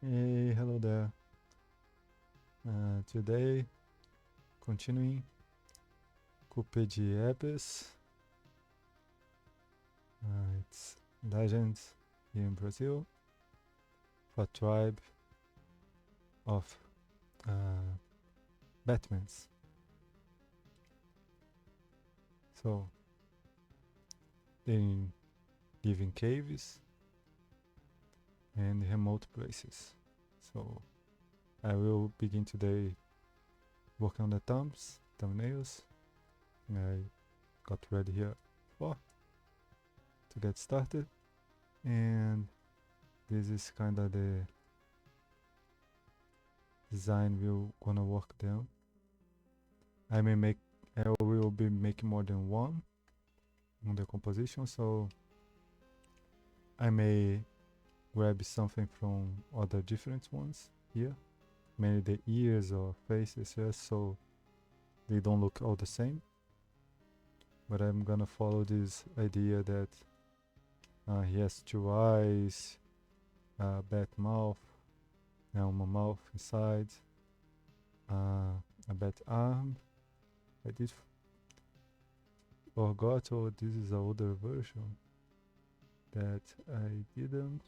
Hey, hello there. Today, continuing Cupendiepes. It's legends here in Brazil for a tribe of Batmans. So they live in caves and remote places. So I will begin today working on the thumbnails. I got ready here for to get started, and this is kind of the design we're gonna work down. I will be making more than one on the composition, so I may grab something from other different ones here, maybe the ears or faces, just so they don't look all the same. But I'm gonna follow this idea that he has two eyes, a bat mouth, a mouth inside, a bat arm. I did forgot, oh, this is an older version that I didn't.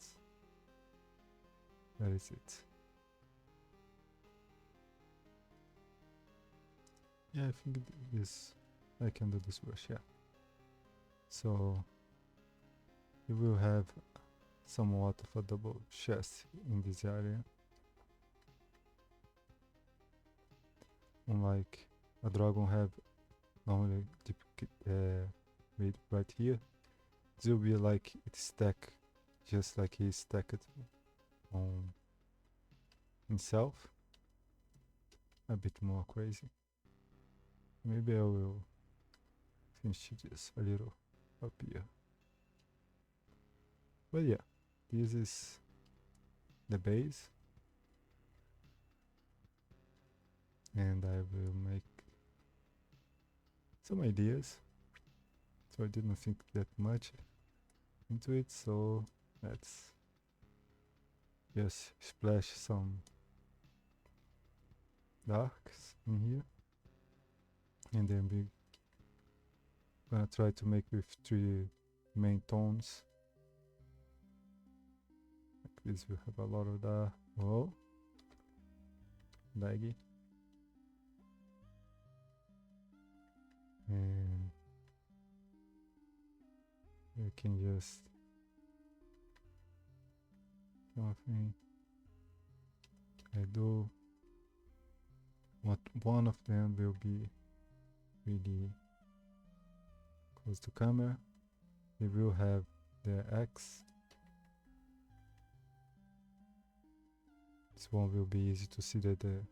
Where is it? Yeah, I think this, I can do this brush, yeah. So you will have somewhat of a double chest in this area. Unlike a dragon have normally made right here, this will be like it stack, just like he stacked on himself. A bit more crazy. Maybe I will finish this a little up here. But yeah, this is the base, and I will make some ideas. So I didn't think that much into it, so let's just splash some darks in here, and then we're gonna try to make with 3 main tones. Like this will have a lot of that. Whoa, laggy. And we can just something. I do what one of them will be really close to camera. They will have the X. This one will be easy to see that the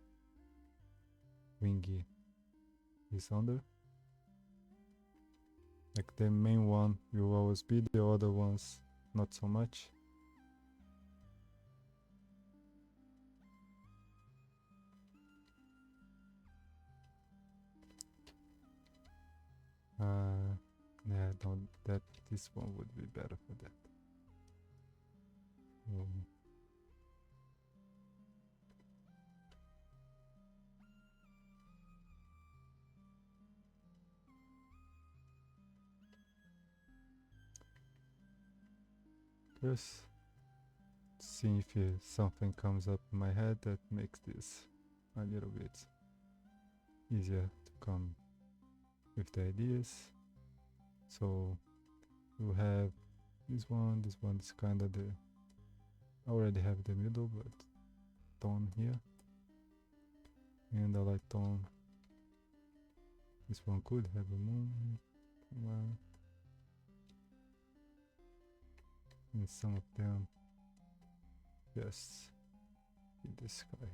wingy is under. Like the main one will always be, the other ones not so much. Yeah, that this one would be better for that. Just see if something comes up in my head that makes this a little bit easier to come with the ideas. So we'll have this one is kind of the, I already have the middle, but tone here, and I like tone. This one could have a moon, and some of them just in the sky.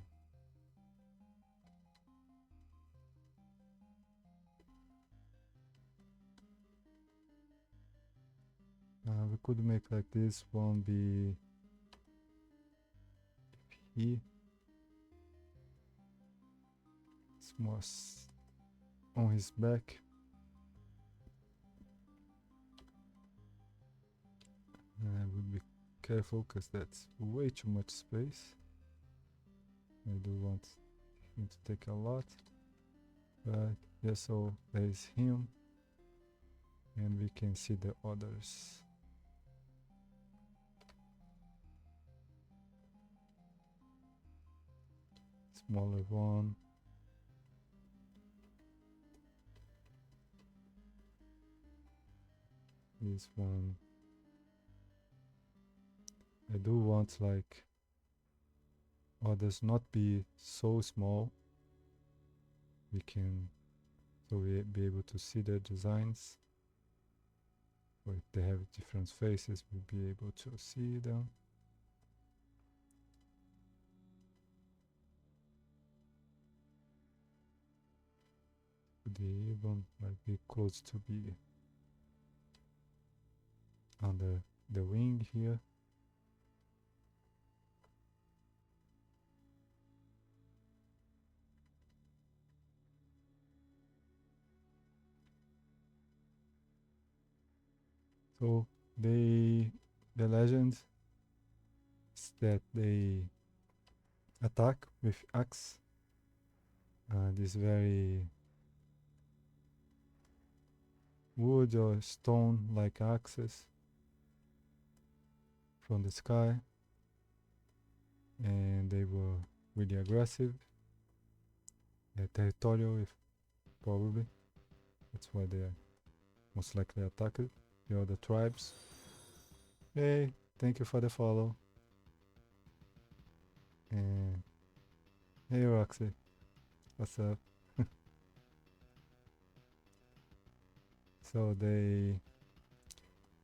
We could make like this one be here. It's more on his back. I would be careful because that's way too much space. I do want him to take a lot, but yeah, so there is him, and we can see the others. Smaller one. This one. I do want like others not be so small. We can so we be able to see their designs. Or if they have different faces, we'll be able to see them. They even like be close to be under the wing here. So the legend is that they attack with axe. This very wood or stone like axes from the sky, and they were really aggressive. They're territorial, if probably that's why they are most likely attacked the other tribes. Hey, thank you for the follow. And hey Roxy, what's up? So the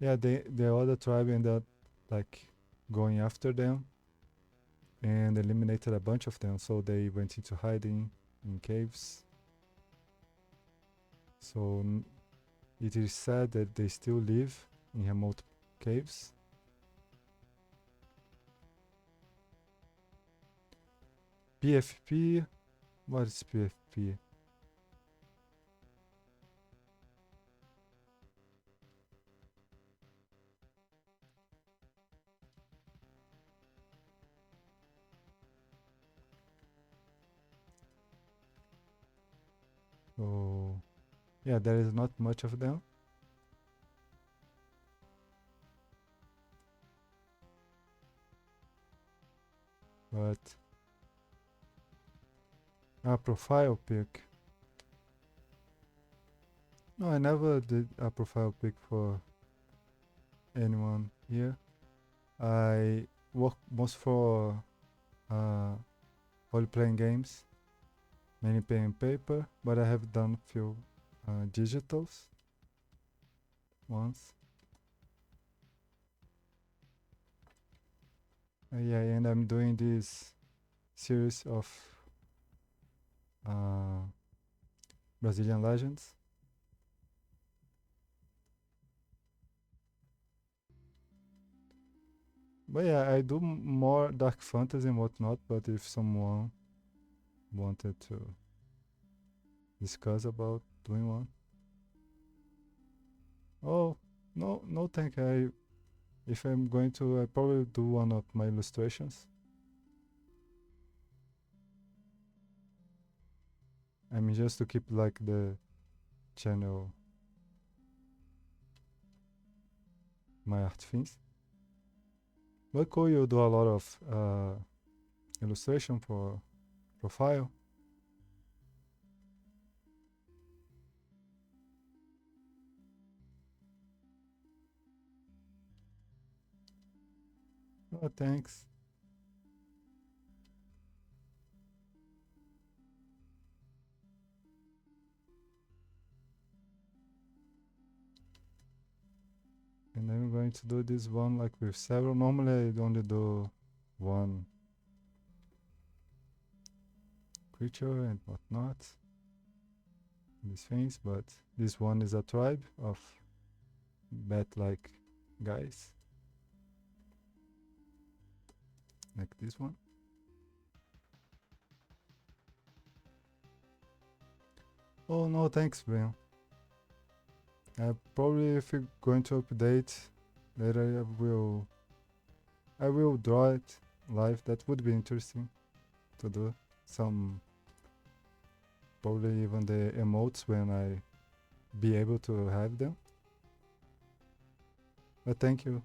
other tribe ended up like going after them and eliminated a bunch of them, so they went into hiding in caves. So it is said that they still live in remote caves. PFP? What is PFP? So yeah, there is not much of them. But a profile pic. No, I never did a profile pic for anyone here. I work most for role-playing games, many pen and paper, but I have done few digitals once. Yeah, and I'm doing this series of Brazilian legends. But yeah, I do more dark fantasy and whatnot, but if someone wanted to discuss about doing one. Oh, no thank you. If I'm going to, I probably do one of my illustrations. I mean, just to keep like the channel, my art things. But cool, you do a lot of illustration for profile. Oh, thanks. And I'm going to do this one like with several. Normally I only do one creature and whatnot, these things, but this one is a tribe of bat-like guys, like this one. Oh no, thanks, Ben. Probably if you're going to update later, I will draw it live. That would be interesting. to do some, probably even the emotes when I be able to have them. But thank you.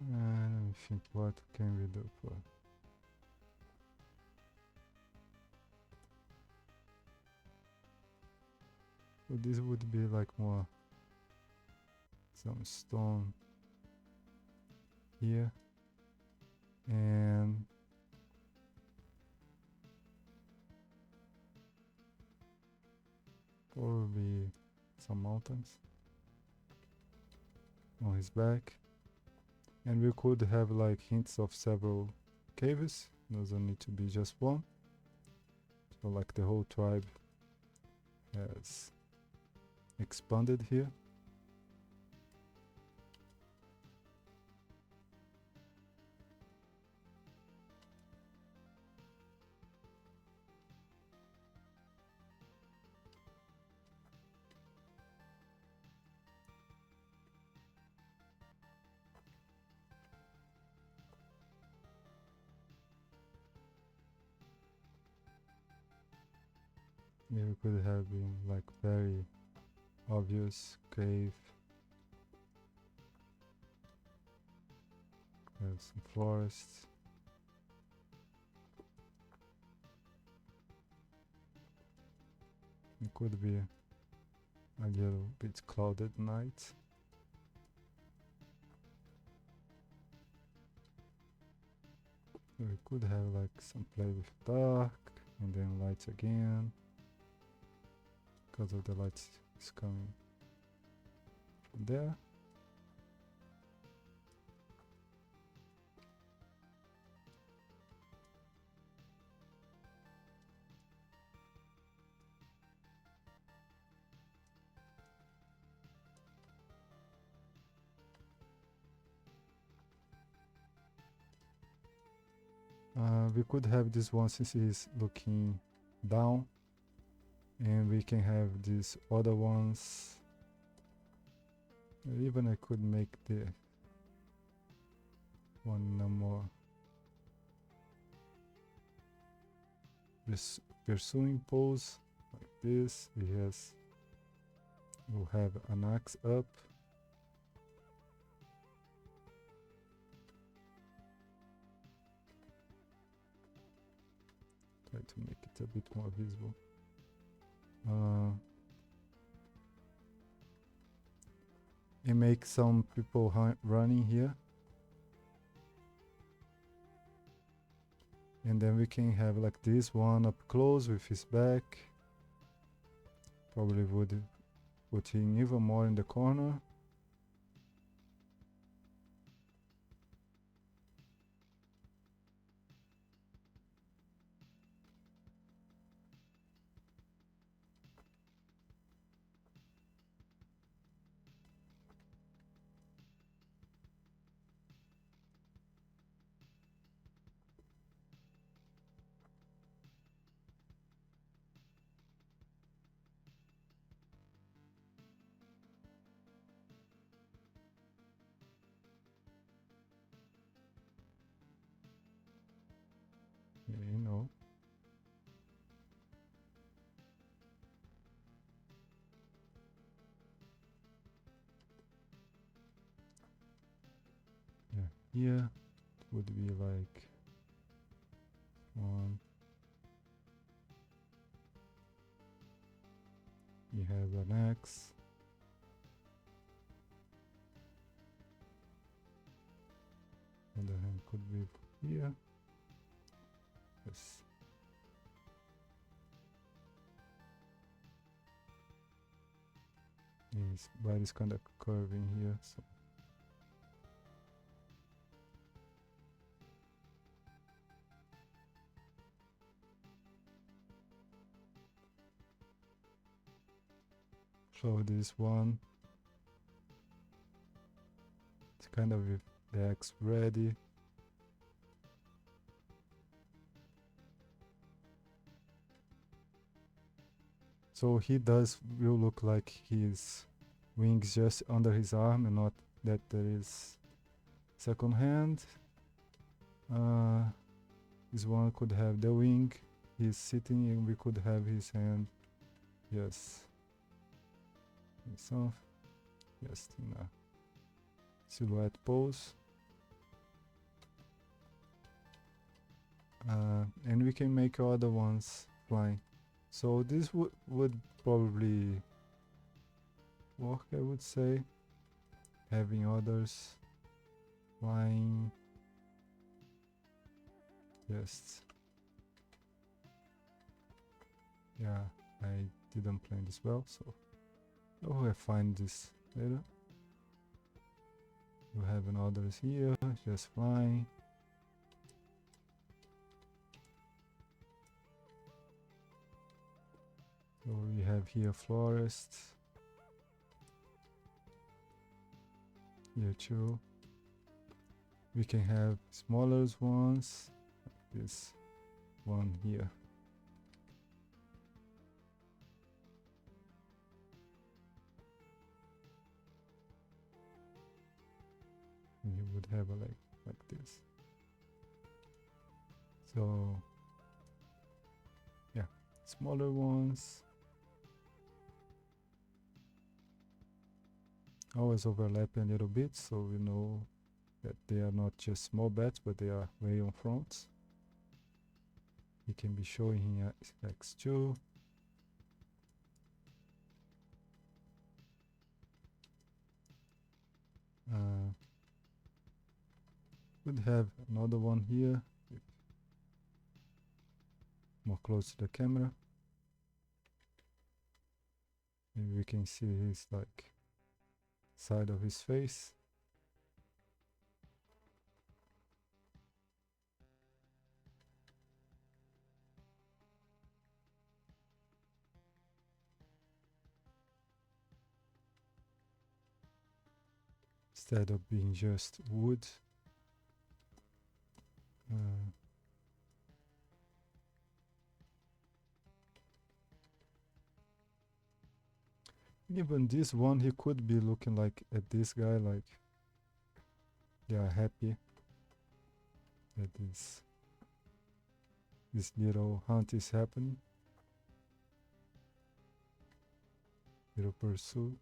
And I think, what can we do for? So this would be like more some stone here, and probably some mountains on his back. And we could have like hints of several caves, doesn't need to be just one. So like the whole tribe has expanded here. Yeah, we could have been like very obvious cave. Have some forests. It could be a little bit clouded night. So we could have like some play with dark and then lights again, because of the lights is coming from there. We could have this one since he's looking down, and we can have these other ones. Even I could make the one no more pursuing pose like this. We'll have an axe up. Try to make it a bit more visible. And make some people running here. And then we can have like this one up close with his back. Probably would put him even more in the corner. Yeah, you know. Yeah, here it would be like one. He has an axe. Other hand could be here. Yes. His body is kind of curving here, so show this one. It's kind of with the X ready. So he will look like his wings just under his arm and not that there is second hand. This one could have the wing, he's sitting, and we could have his hand, yes, so just in a silhouette pose. And we can make other ones flying. So this would probably work, I would say, having others flying. Yes. Yeah, I didn't plan this well, so I find this later. You have others here, just flying. So we have here forest. Here too. We can have smaller ones. This one here. And you would have a like this. So yeah, smaller ones. Always overlapping a little bit, so we know that they are not just small bats, but they are way on front. We can be showing here X2. Would have another one here, more close to the camera. Maybe we can see his side of his face. Instead of being just wood. Even this one, he could be looking like at this guy, like they are happy that this little hunt is happening, little pursuit.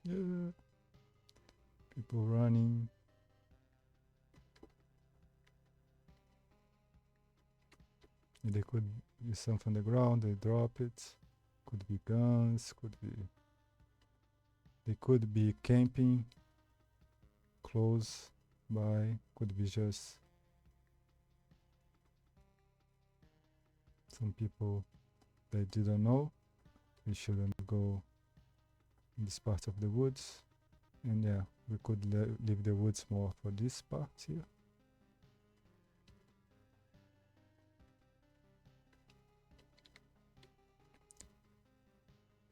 Yeah, people running. They could use something on the ground, they drop it. Could be guns, they could be camping close by, could be just some people that didn't know they shouldn't go in this part of the woods. And yeah, we could leave the woods more for this part here.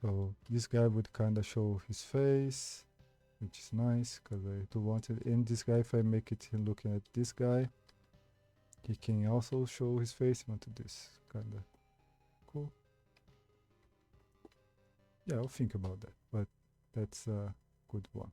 So this guy would kind of show his face, which is nice because I do want it. And this guy, if I make it him looking at this guy, he can also show his face. I wanted this kind of cool. Yeah, I'll think about that, but that's a good one.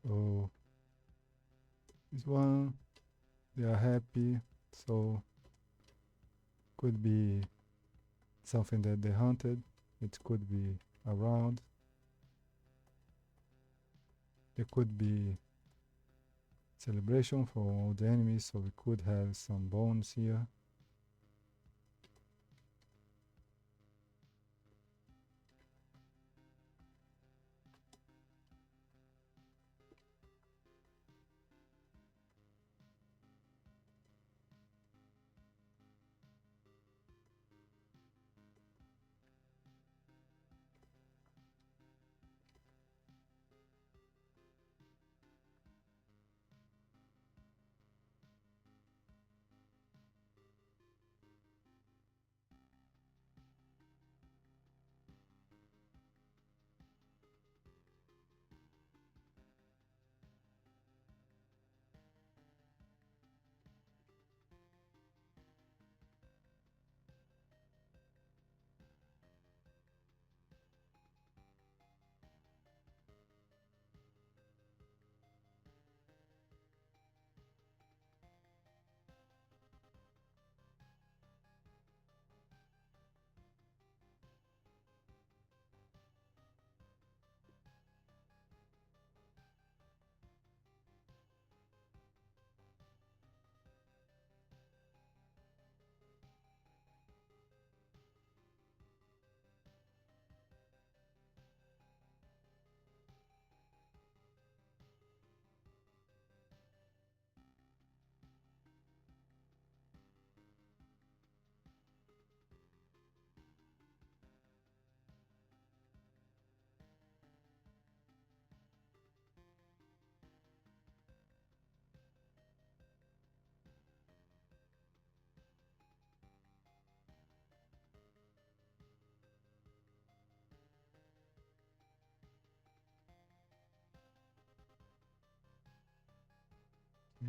So this one, they are happy, so could be something that they hunted. It could be around. There could be celebration for all the enemies, so we could have some bones here.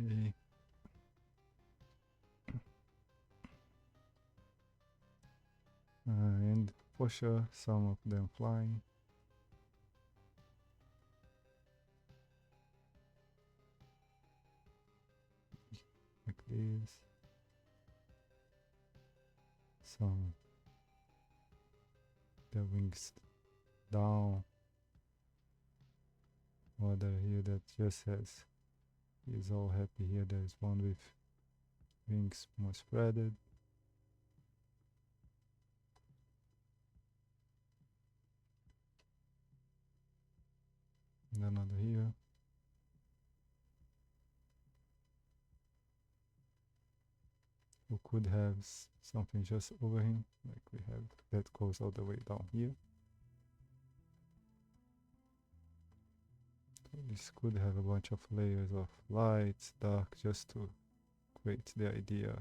Okay. And for sure, some of them flying. Like this. Some the wings down. Other here that just has is all happy here. There's one with wings more spreaded. And another here. We could have something just over him, like we have that goes all the way down here. So this could have a bunch of layers of light, dark, just to create the idea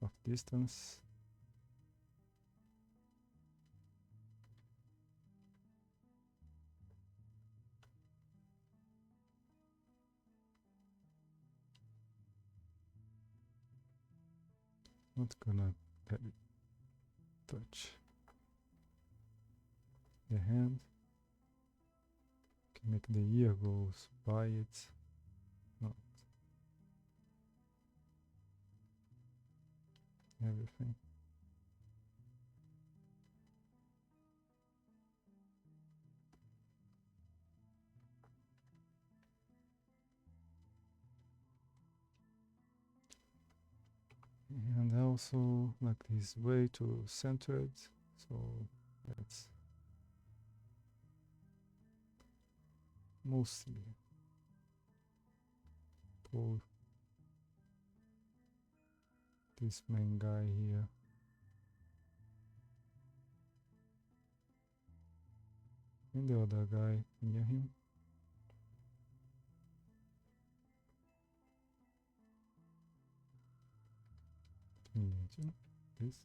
of distance. Not gonna have it touch the hand. Can make the ear goes by it. Not everything. And also like this way to center it, so let's mostly pull this main guy here. And the other guy near him. Imagine this.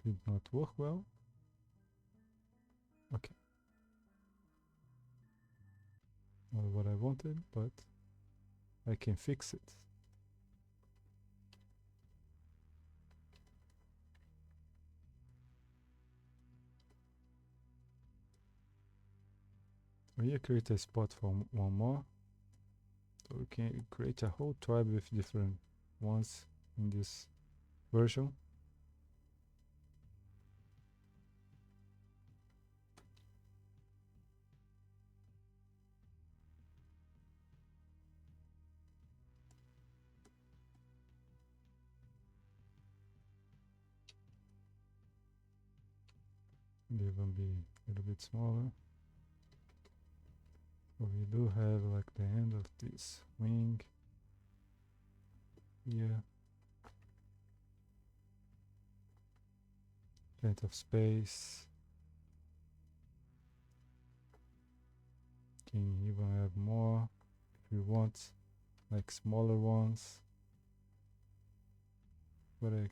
Did not work well. Okay. Not what I wanted, but I can fix it. We create a spot for one more. So we can create a whole tribe with different ones in this version. They will be a little bit smaller. So we do have like the end of this wing here. Plenty of space. Can even have more if you want, like smaller ones. But I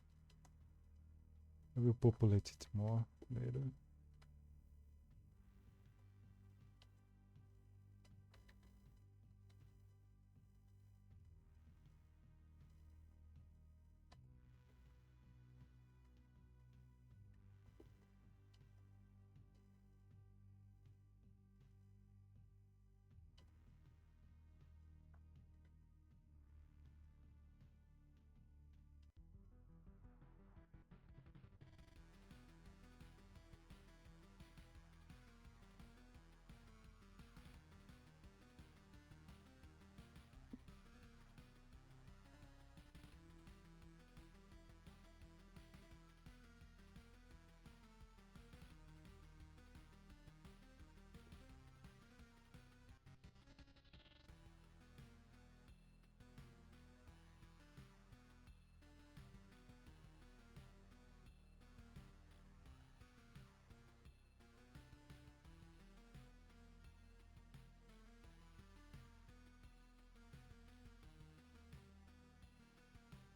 will populate it more later.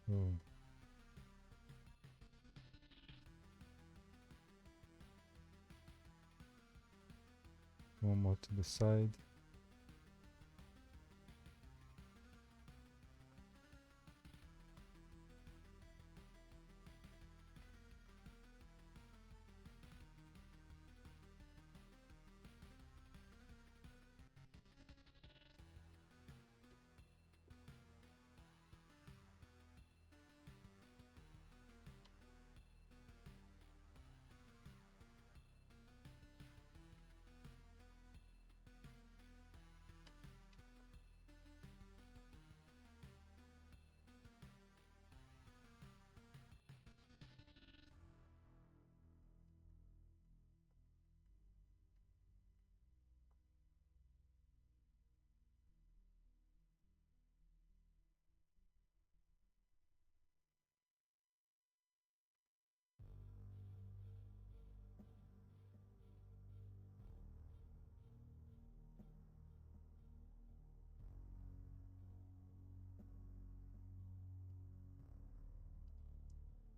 So one more to the side.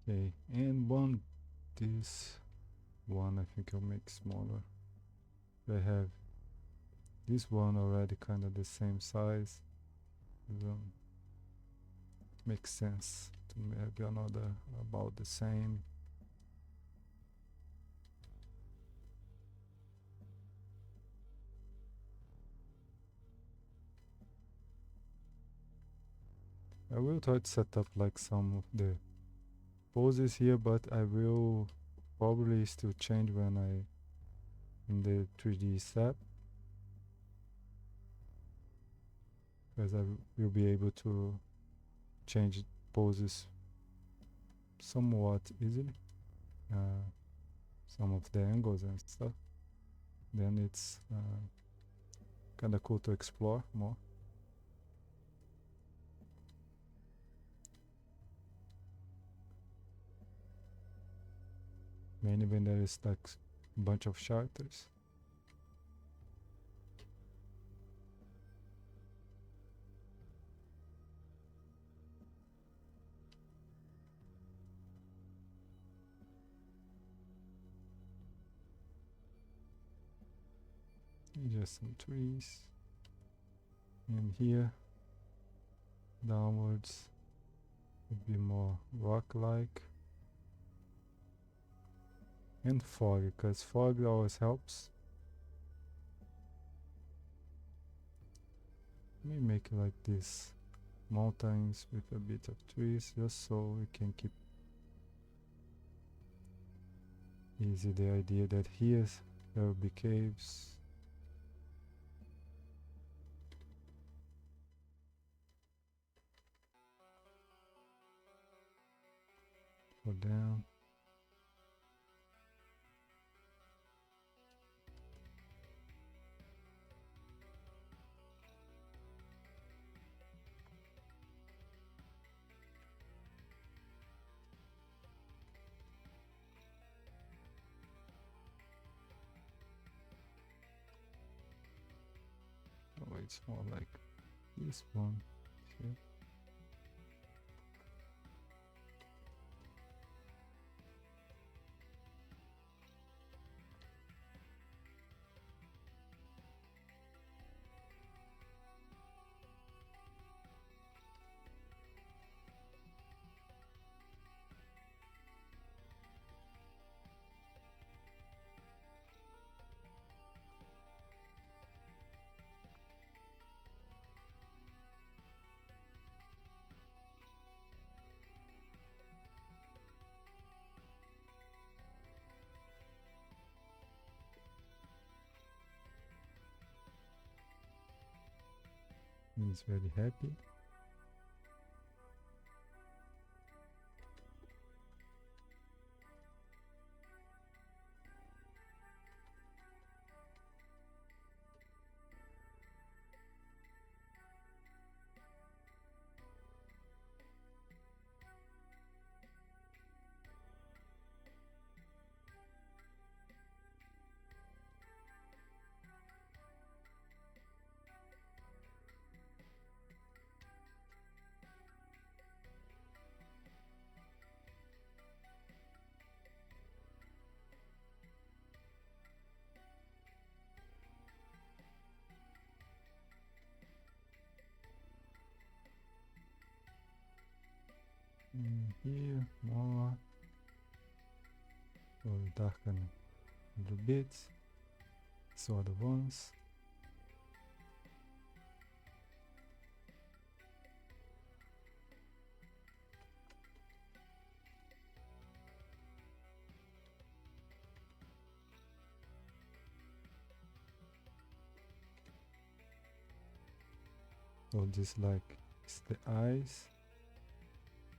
Okay, and this one I think I'll make smaller. I have this one already kind of the same size. Makes sense to maybe another about the same. I will try to set up like some of the poses here, but I will probably still change when I in the 3D step, because I will be able to change poses somewhat easily, some of the angles and stuff. Then it's kind of cool to explore more. Mainly when there is like a bunch of characters. Just some trees. And here, downwards, would be more rock-like. And fog, because fog always helps. Let me make it like this. Mountains with a bit of trees, just so we can keep easy the idea that here there will be caves. Go down. Oh, it's more like this one here. He's very happy. Here, more. Or darken a little bit. So other ones. So this like it's the eyes,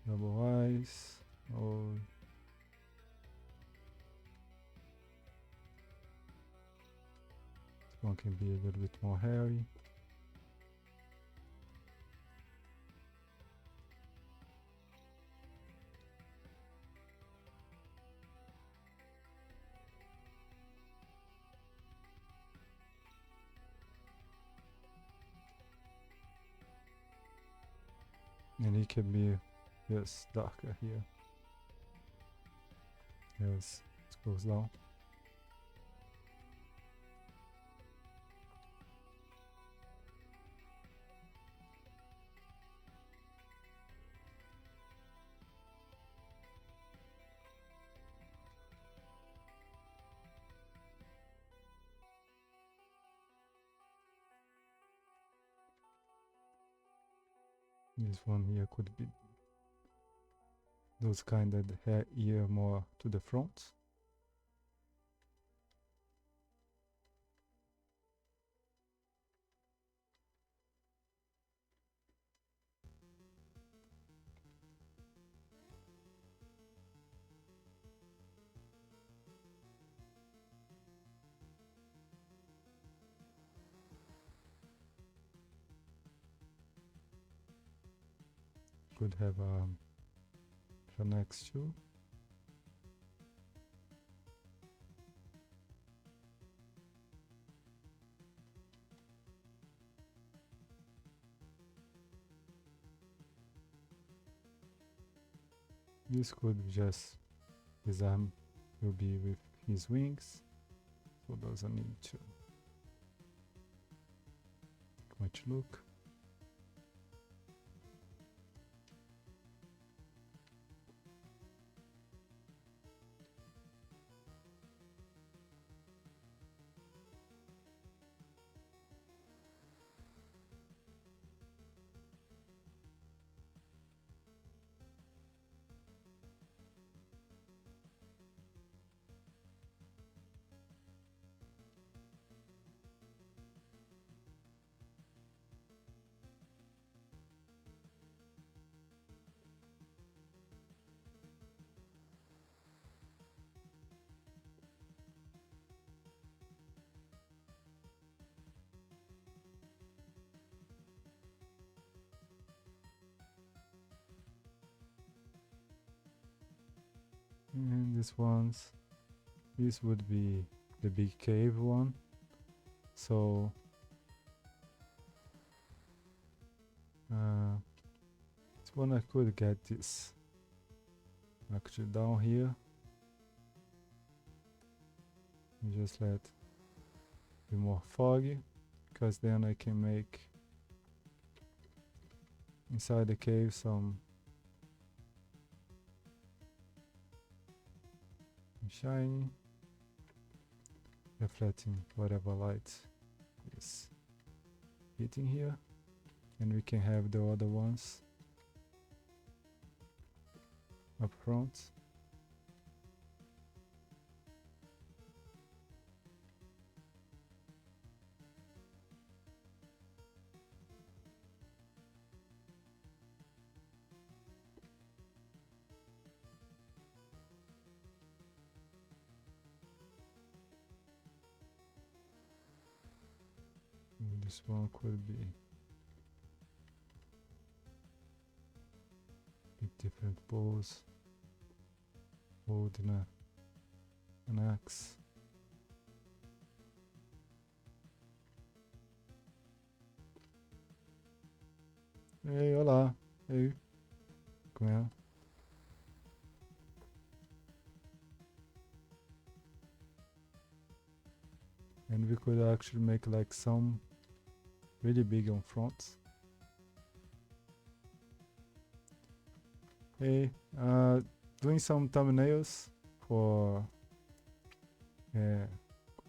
double eyes, or this one can be a little bit more hairy. And it can be yes darker here. Yes, it goes down. This one here could be those kind of hair ear more to the front. Could have next to. This could just his arm will be with his wings, so doesn't need to much look. these ones. This would be the big cave one. So this one I could get this actually down here. And just let it be more foggy, because then I can make inside the cave some shiny, reflecting whatever light is hitting here, and we can have the other ones up front. And this one could be with different pose, holding an axe. Hey, olá. Hey. Come here. And we could actually make like some really big on front. Hey, doing some thumbnails for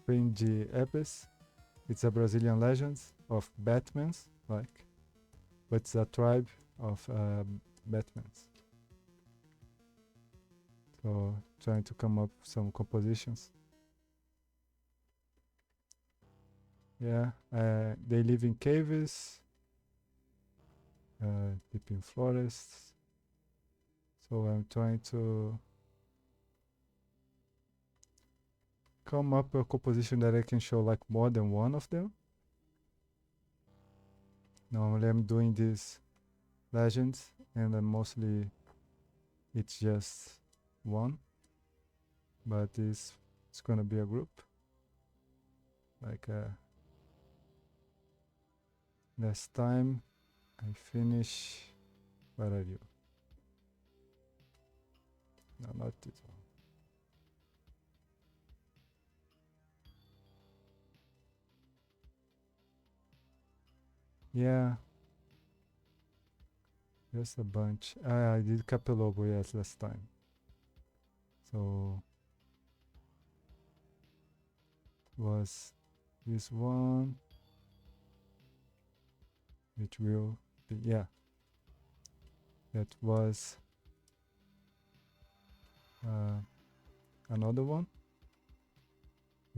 Cupendiepes. It's a Brazilian legend of Batmans, like, but it's a tribe of Batmans. So trying to come up with some compositions. Yeah, they live in caves, deep in forests. So I'm trying to come up with a composition that I can show like more than one of them. Normally I'm doing these legends, and then mostly it's just one, but it's gonna be a group. Like last time I finish, what are you? No, not this one. Yeah, just a bunch. I did Capelobo, yes, last time. So was this one, which will be, yeah, that was another one.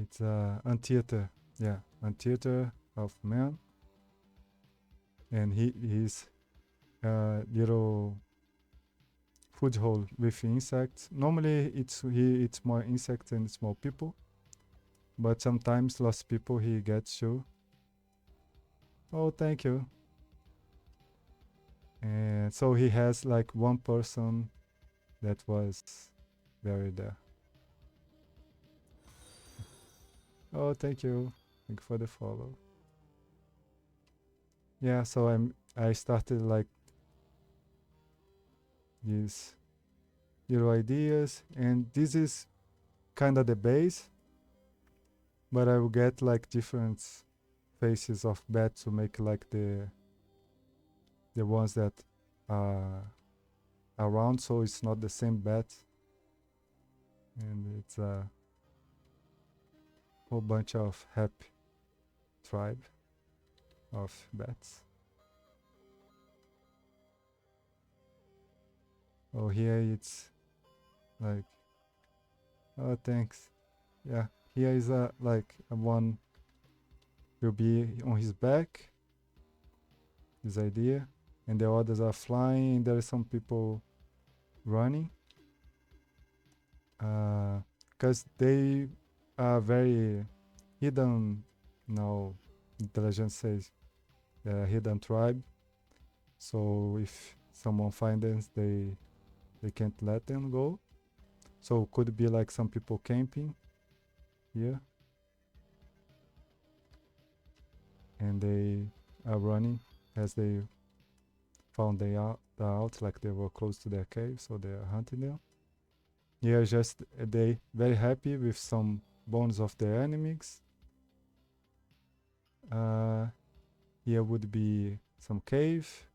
It's Antheater, yeah, Antheater of man, and he's little food hole with insects. Normally he eats more insects than small people, but sometimes lost people he gets too. Oh, thank you. And so he has like one person that was buried there. Oh, thank you. Thank you for the follow. Yeah, so I started like these little ideas, and this is kind of the base, but I will get like different faces of bats to make like the ones that are around, so it's not the same bat, and it's a whole bunch of happy tribe of bats. Oh, here it's like, oh, thanks. Yeah, here is a like a one will be on his back, this idea, and the others are flying, and there are some people running, because they are very hidden. Now intelligence says they're a hidden tribe, so if someone finds them, they can't let them go. So could be like some people camping here, and they are running as they found they out, like they were close to their cave, so they are hunting them. Here just they very happy with some bones of their enemies. Here would be some cave.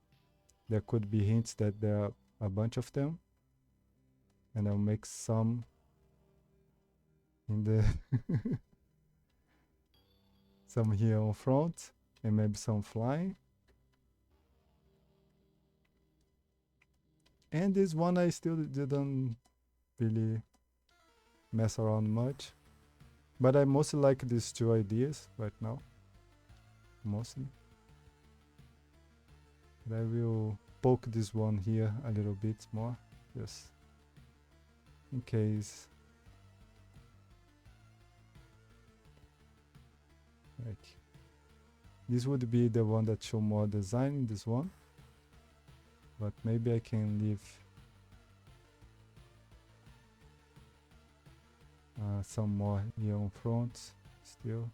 There could be hints that there are a bunch of them, and I'll make some in the some here on front, and maybe some flying. And this one I still didn't really mess around much, but I mostly like these two ideas right now, mostly. But I will poke this one here a little bit more, just in case. Like this would be the one that show more design in this one, but maybe I can leave some more here on front still.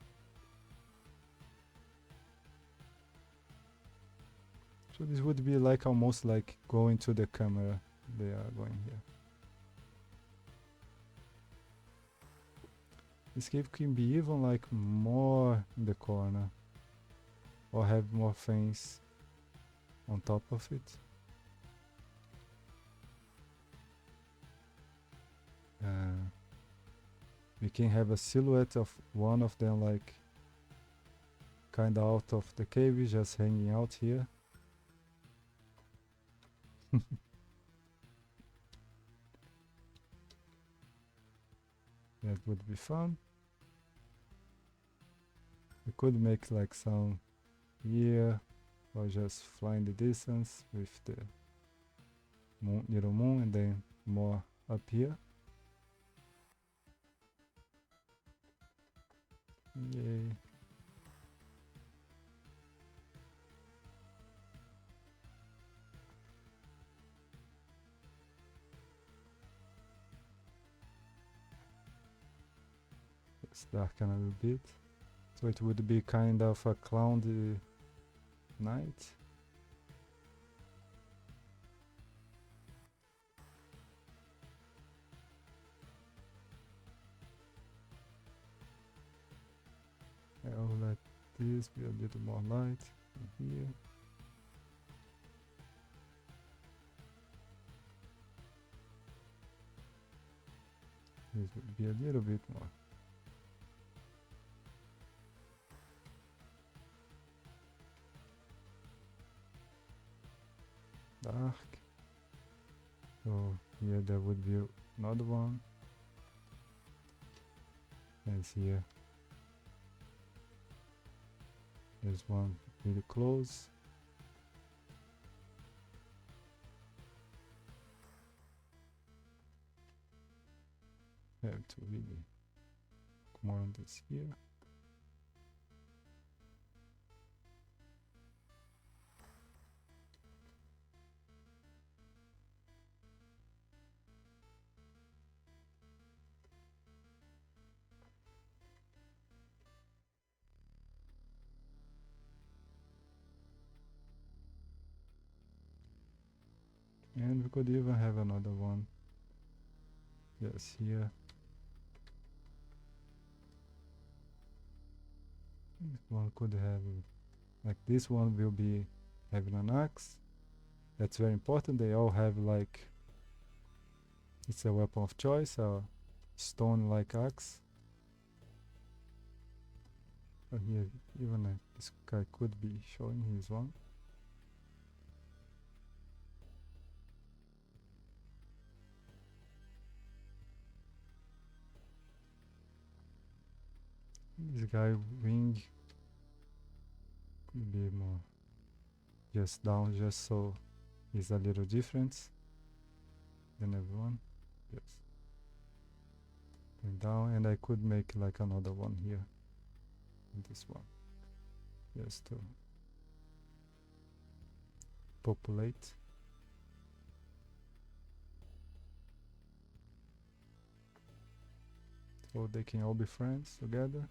So this would be like almost like going to the camera. They are going here. This cave can be even like more in the corner, or have more things on top of it. We can have a silhouette of one of them like kinda out of the cave, just hanging out here. That would be fun. We could make like some here, or just fly in the distance with the moon, little moon, and then more up here. Yay. Let's darken a little bit. So it would be kind of a cloudy night. I'll let this be a little more light in here. This would be a little bit more. Dark. So here there would be another one. And here there's one really close. Have to really come on this here. And we could even have another one. Yes, here. This one could have, like this one will be having an axe. That's very important. They all have like, it's a weapon of choice, a stone like axe. So here, even this guy could be showing his one. This guy wing could be more just down, just so it's a little different than everyone. Yes. And down, and I could make like another one here. This one. Just to populate. so they can all be friends together.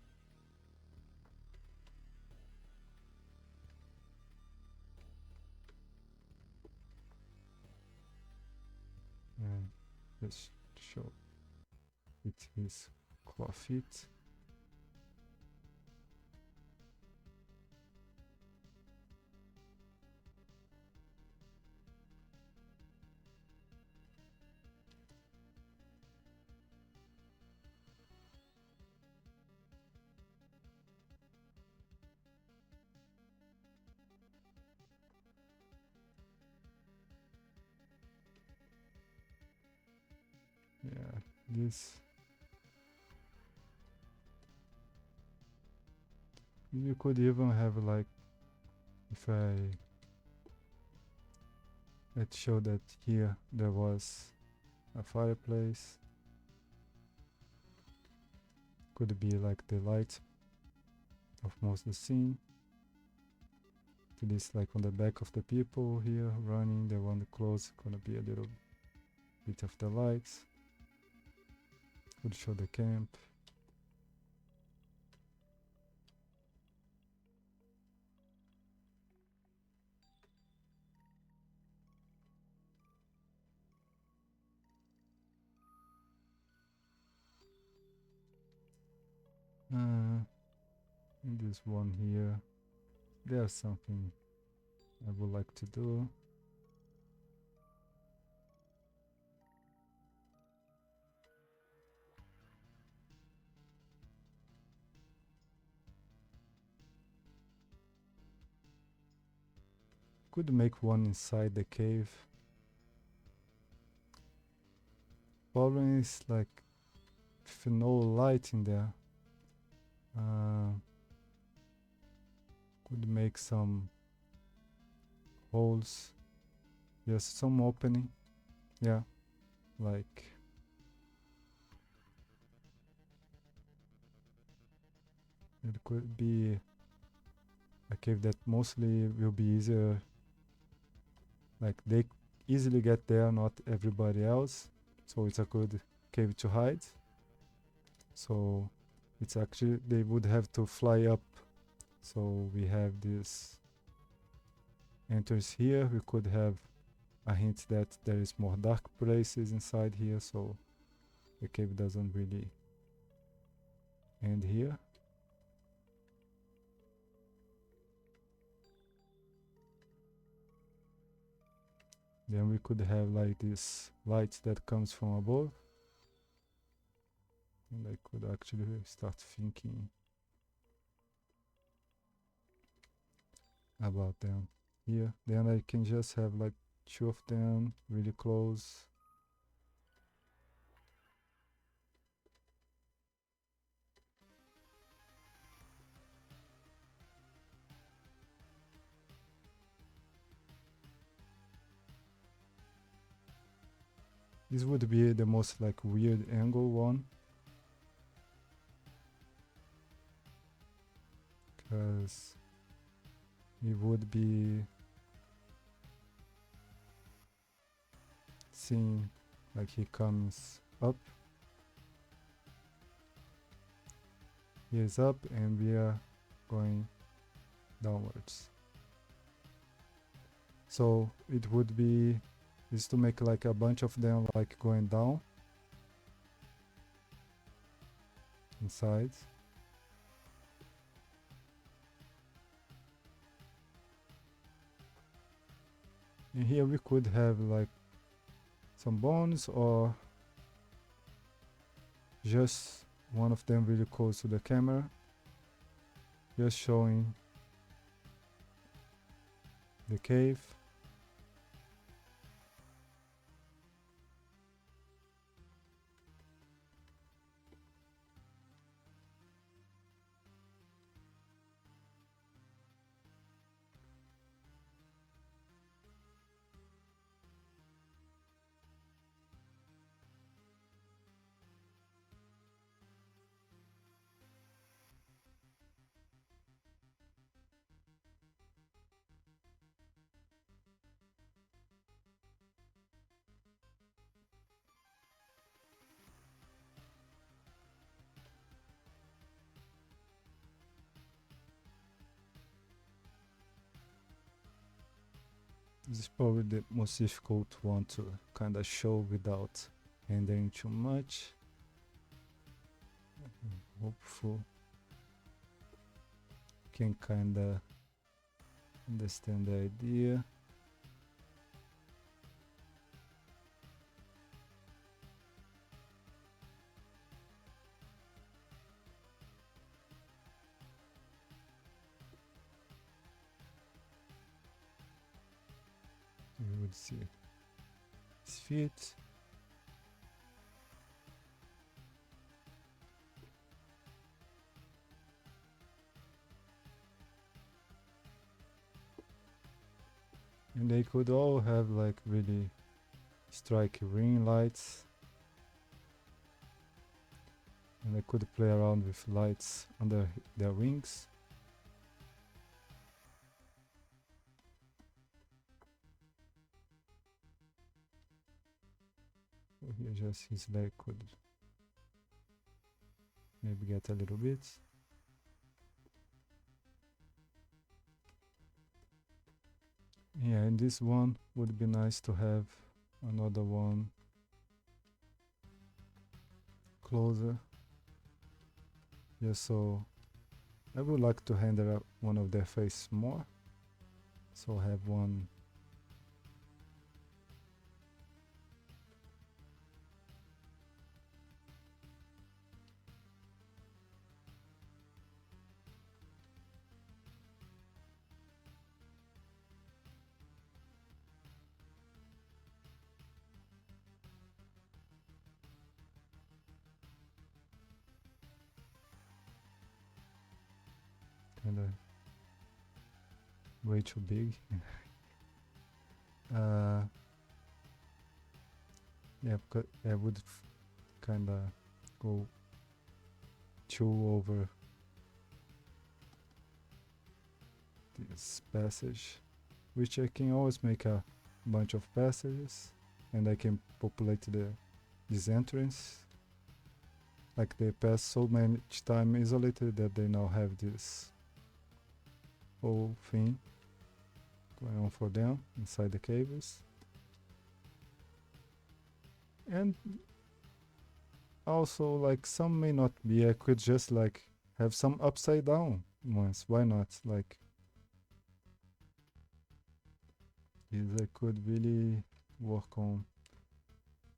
And just show it his claw feet. Yeah, this you could even have like, if let's show that here there was a fireplace, could be like the light of most of the scene. To this, like on the back of the people here running, the one close, gonna be a little bit of the lights. Could show the camp. And this one here, there's something I would like to do. Could make one inside the cave. Problem is like, if no light in there, could make some holes, just some opening. Yeah, like it could be a cave that mostly will be easier, like they easily get there, not everybody else, so it's a good cave to hide. So it's actually, they would have to fly up, so we have this entrance here. We could have a hint that there is more dark places inside here, so the cave doesn't really end here. Then we could have like this light that comes from above, and I could actually start thinking about them here. Then I can just have like two of them really close. This would be the most like weird angle one, because it would be seeing like he comes up, he is up, and we are going downwards. So it would be is to make like a bunch of them like going down inside. And here we could have like some bones, or just one of them really close to the camera, just showing the cave. This is probably the most difficult one to kind of show without rendering too much. Hopeful can kind of understand the idea. We would see his feet. And they could all have like really striking ring lights. And I could play around with lights under their wings. So here just his leg could maybe get a little bit. Yeah, and this one would be nice to have another one closer. Yeah, so I would like to render up one of their face more. So I have one kind of way too big. Yeah, because I would kind of go too over this passage, which I can always make a bunch of passages, and I can populate this entrance. Like they pass so much time isolated that they now have this whole thing going on for them inside the caves. And also, like, some may not be. I could just like have some upside down ones. Why not? Like, these I could really work on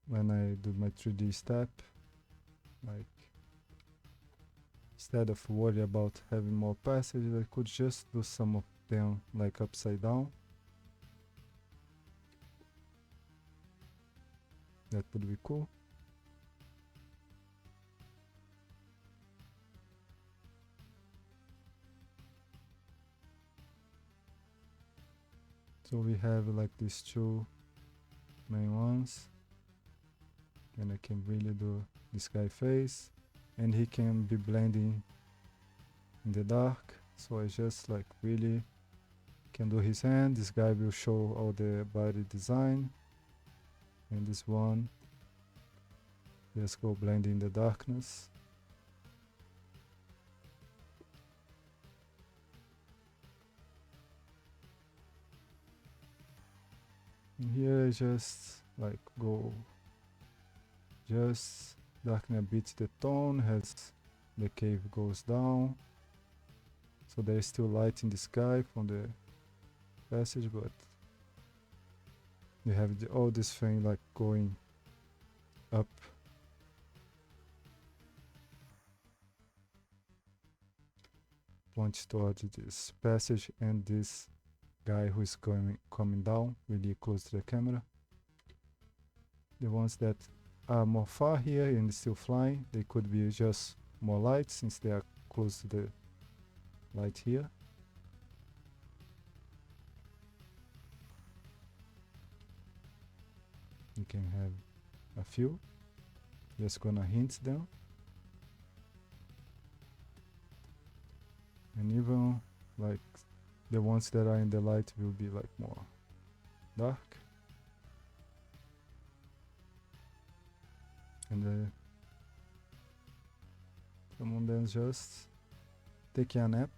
when I do my 3D step. Like, instead of worry about having more passages, I could just do some of them like upside down. That would be cool. So we have like these two main ones, and I can really do this guy face, and he can be blending in the dark. So I just like really can do his hand. This guy will show all the body design, and this one just go blend in the darkness. And here I just like go just darken a bit the tone as the cave goes down, so there is still light in the sky from the passage, but you have all this thing like going up. Points towards this passage and this guy who is coming down really close to the camera. The ones that are more far here and still flying, they could be just more light since they are close to the light here. You can have a few, just gonna hint them. And even like the ones that are in the light will be like more dark. And someone then just taking a nap.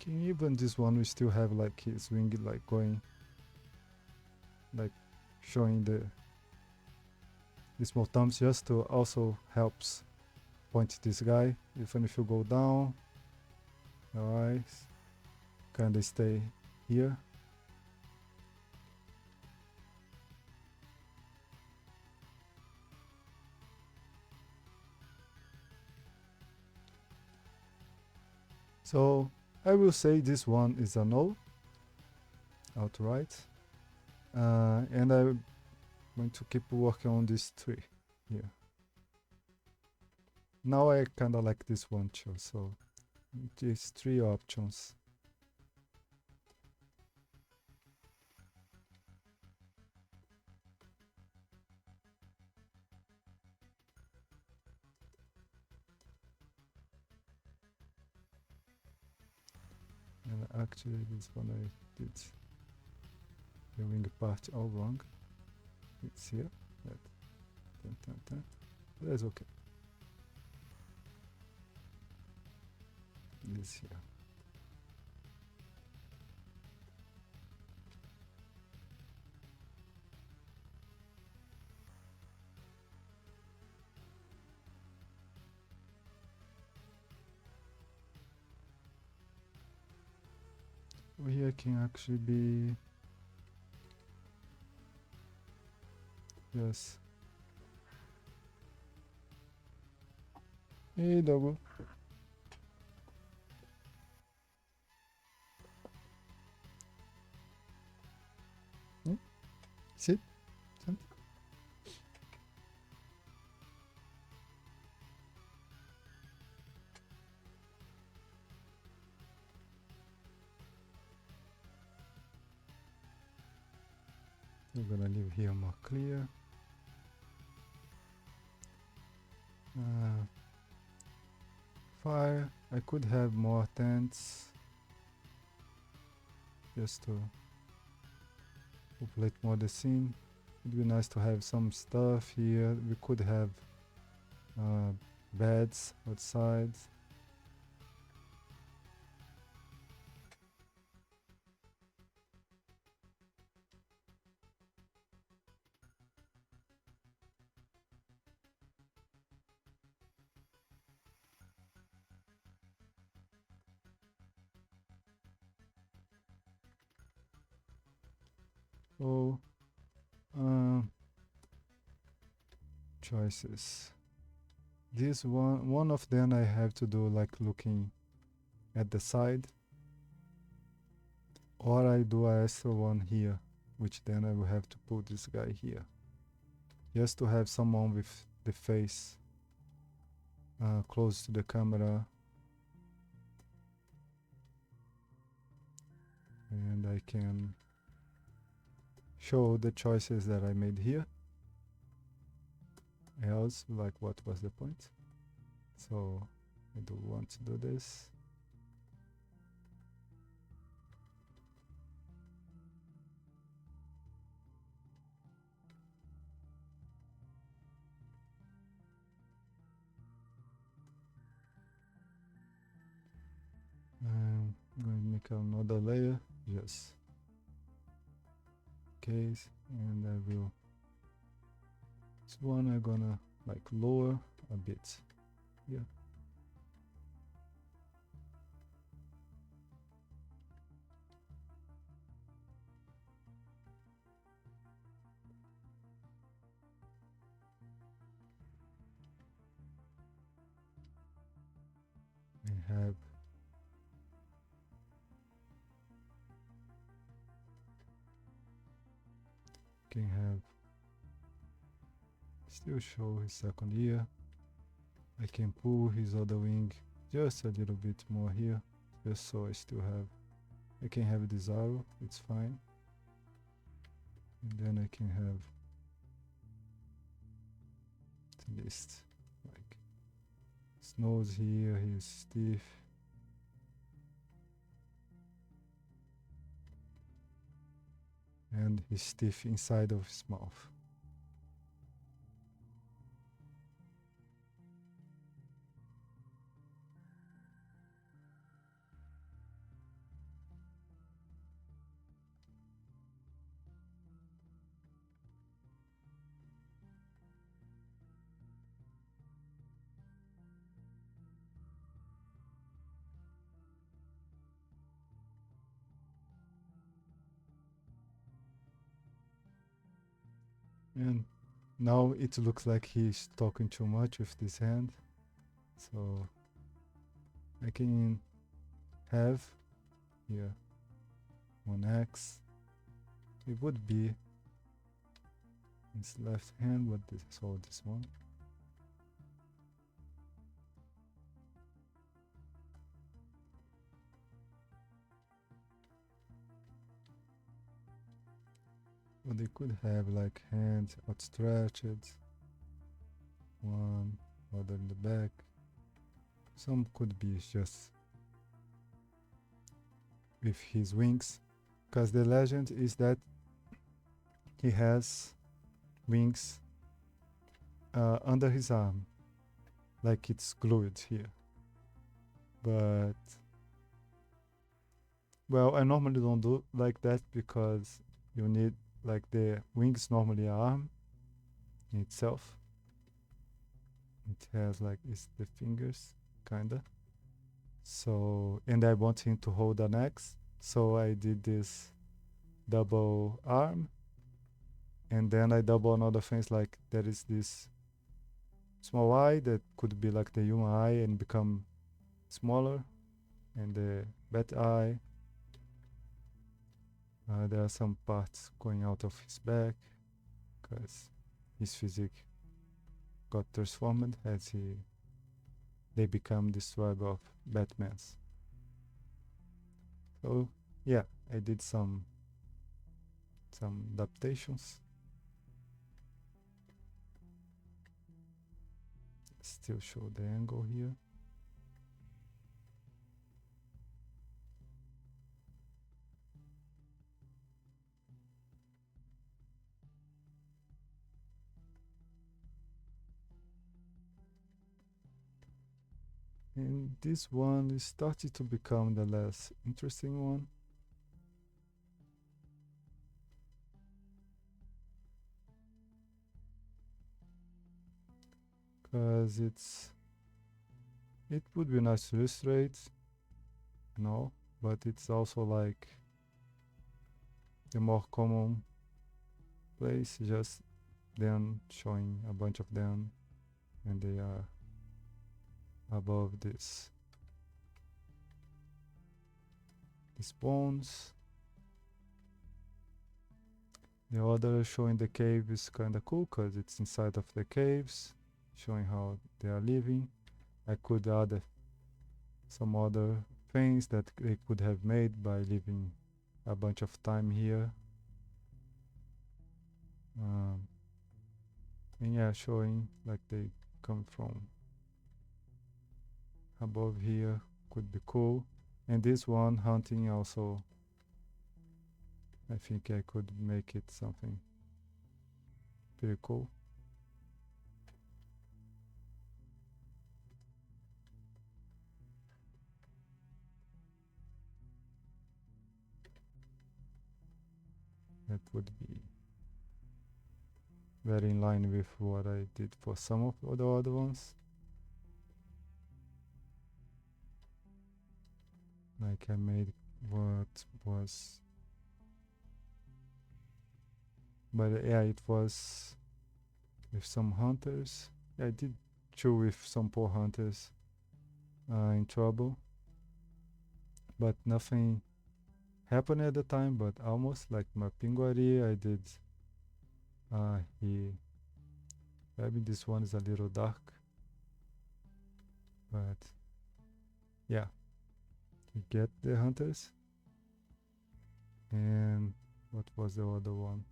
Okay, even this one we still have like his wing like going, like showing the small thumbs, just to also helps point this guy. Even if you go down, alright, kinda stay here. So I will say this one is a no, outright. And I'm going to keep working on this tree here. Now I kinda like this one too, so these three options. And actually this one I did the wing part all wrong. It's here. That. That's okay. This here. Over here can actually be, yes. Hey doggo. Sit. Sit. We're gonna leave here more clear. Fire. I could have more tents just to populate more the scene. It'd be nice to have some stuff here. We could have beds outside. So choices. This one of them I have to do like looking at the side, or I do a extra one here, which then I will have to put this guy here, just to have someone with the face close to the camera, and I can show the choices that I made here. Else, like, what was the point? So I do want to do this. I'm going to make another layer, just case, and I will. This one I'm gonna like lower a bit. Yeah. I have can have still show his second ear. I can pull his other wing just a little bit more here, just so I still have. I can have this arrow, it's fine. And then I can have at least like his nose here, he's stiff. And he's stiff inside of his mouth. And now it looks like he's talking too much with this hand. So I can have here 1x. It would be his left hand, but this is all this one. But they could have like hands outstretched, one, other in the back. Some could be just with his wings, because the legend is that he has wings under his arm, like it's glued here. But well, I normally don't do like that because you need like the wings normally arm in itself. It has like it's the fingers kinda. So and I want him to hold an axe, so I did this double arm, and then I double another things like there is this small eye that could be like the human eye and become smaller, and the bat eye. There are some parts going out of his back because his physique got transformed as they become this tribe of Batmans. So yeah, I did some adaptations. Still show the angle here. And this one is starting to become the less interesting one. Because it would be nice to illustrate, no, but it's also like the more common place, just them showing a bunch of them, and they are above these bones. The other showing the cave is kind of cool because it's inside of the caves, showing how they are living. I could add some other things that they could have made by living a bunch of time here. And yeah, showing like they come from above here could be cool. And this one hunting also, I think I could make it something pretty cool. That would be very in line with what I did for some of the other ones. Like I made what was, but yeah, it was with some hunters. I did two with some poor hunters in trouble, but nothing happened at the time. But almost like my Pinguari, I did. Maybe this one is a little dark, but yeah, you get the hunters. And what was the other one?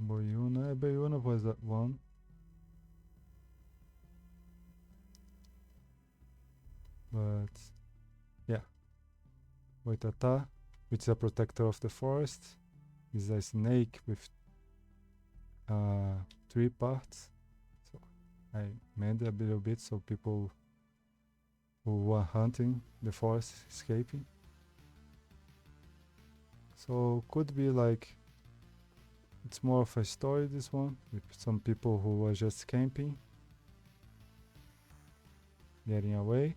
Boyuna was that one. But yeah, Waitata, which is a protector of the forest, is a snake with 3 parts. So I made a little bit so people who were hunting the forest escaping. So could be like it's more of a story, this one, with some people who were just camping, getting away.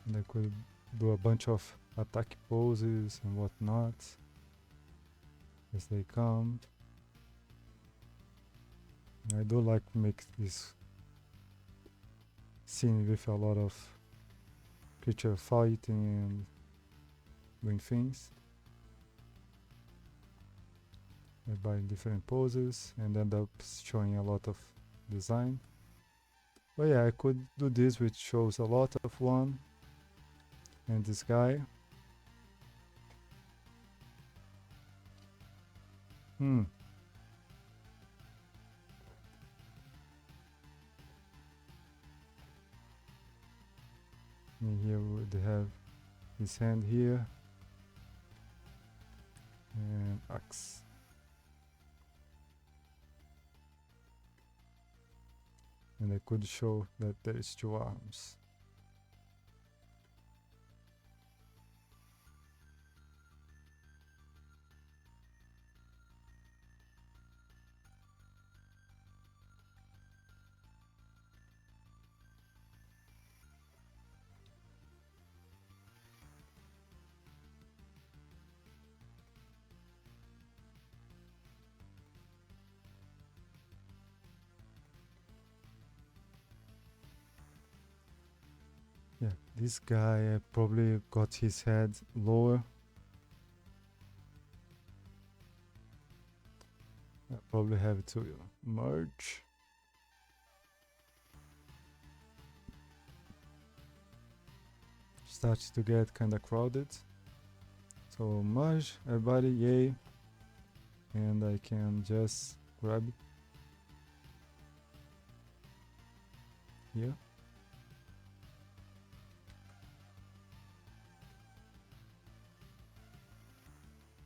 And I could do a bunch of attack poses and whatnot as they come. I do like to make this scene with a lot of creature fighting and doing things. By different poses and end up showing a lot of design. But yeah, I could do this, which shows a lot of one. And this guy. And here they have his hand here. And axe. And I could show that there is 2 arms. Yeah, this guy probably got his head lower. I probably have to merge. Starts to get kinda crowded. So merge, everybody, yay. And I can just grab it here.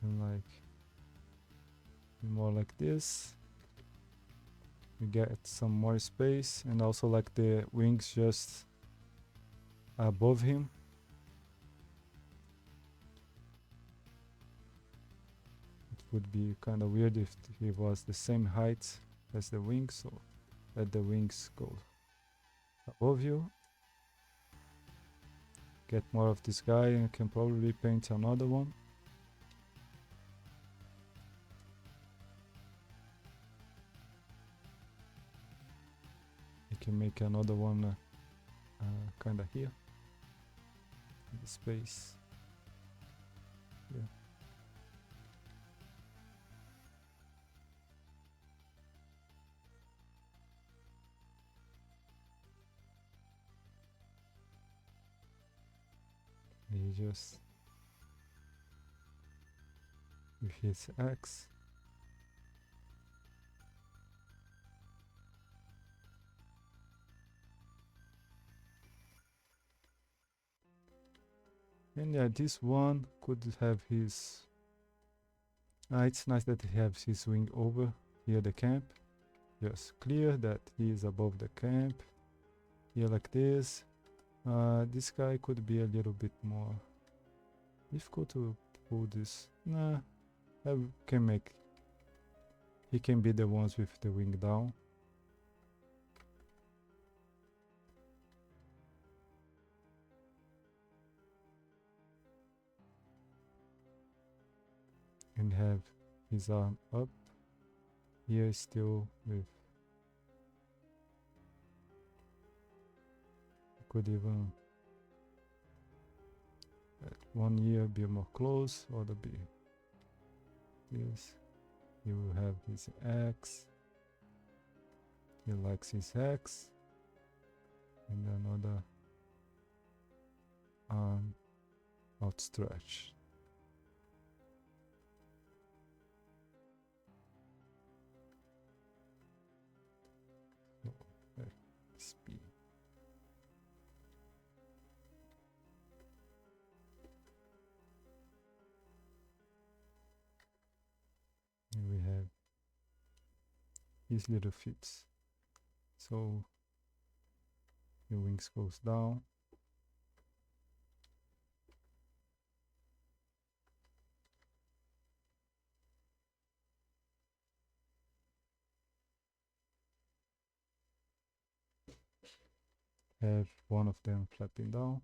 And like more like this. We get some more space and also like the wings just above him. It would be kind of weird if he was the same height as the wings, so let the wings go above you. Get more of this guy and can probably paint another one. You can make another one kinda here. In the space. Yeah. He just with his axe. And yeah, this one could have his... it's nice that he has his wing over here, the camp. Just clear that he is above the camp. Here like this. This guy could be a little bit more difficult to pull this. Nah, I can make... He can be the ones with the wing down. And have his arm up. Here still with... Could even at 1 year be more close, or the be this. He will have his axe. He likes his axe. And another arm outstretched. So, speed. And we have his little feet. So the wings goes down. Have one of them flapping down.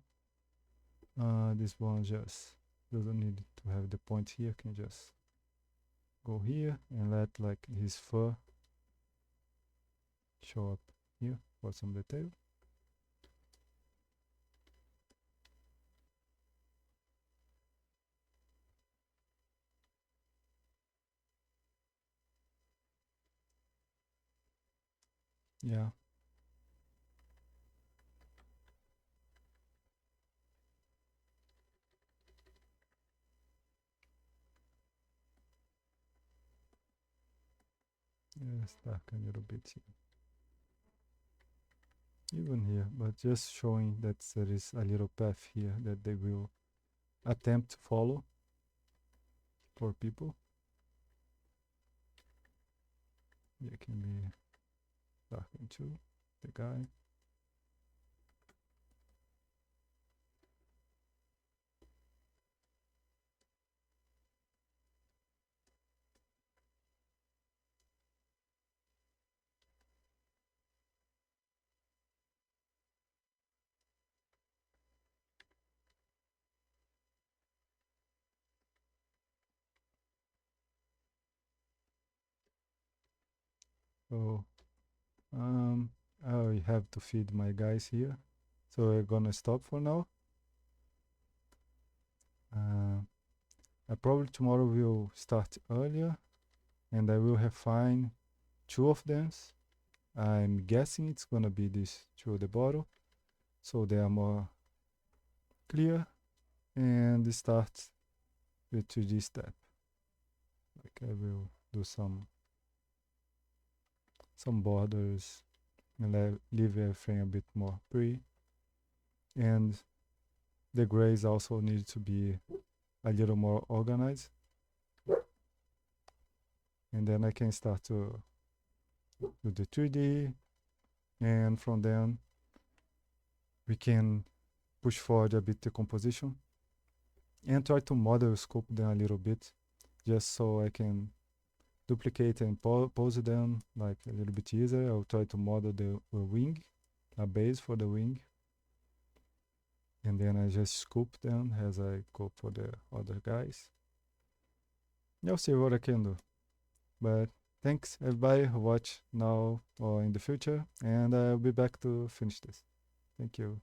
This one just doesn't need to have the point here. Can just go here and let like his fur show up here for some detail. Yeah. Yes, darken a little bit here. Even here, but just showing that there is a little path here that they will attempt to follow for people. It can be darkened too, the guy. So I have to feed my guys here. So we're gonna stop for now. I probably tomorrow will start earlier and I will refine two of them. I'm guessing it's gonna be these two at the bottom, so they are more clear, and start with 2D step. Like I will do some borders and leave everything a bit more free. And the grays also need to be a little more organized. And then I can start to do the 3D, and from then we can push forward a bit the composition and try to model scope them a little bit, just so I can duplicate and pose them like a little bit easier. I'll try to model the wing, a base for the wing, and then I just scoop them as I go for the other guys. I'll see what I can do. But thanks everybody who watch now or in the future, and I'll be back to finish this. Thank you.